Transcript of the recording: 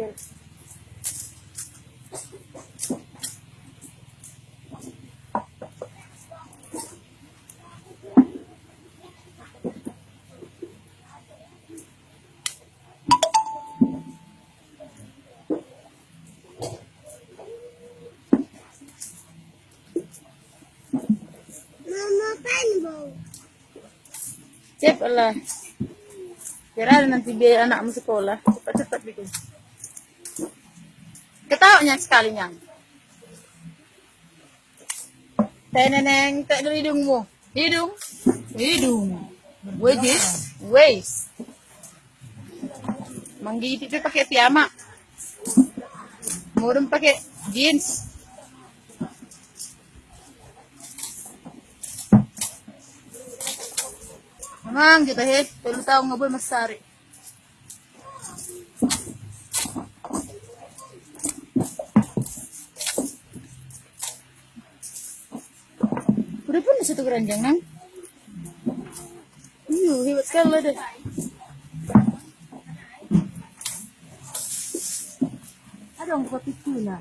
pikir. Mama Rainbow. Cep lah. Kira nanti biaya anakmu sekolah. Cepat-cepat bikin. Ketawanya sekalinya. Teh neneng, teh dari hidungmu. Hidung. Hidung. Wedis. Waist. Manggigit itu pakai piyama. Murung pakai jeans. Memang kita perlu tahu ngobrol Mas Sari. Udah pun satu keranjang nang. Hebat sekali deh. Ada kopi tuna.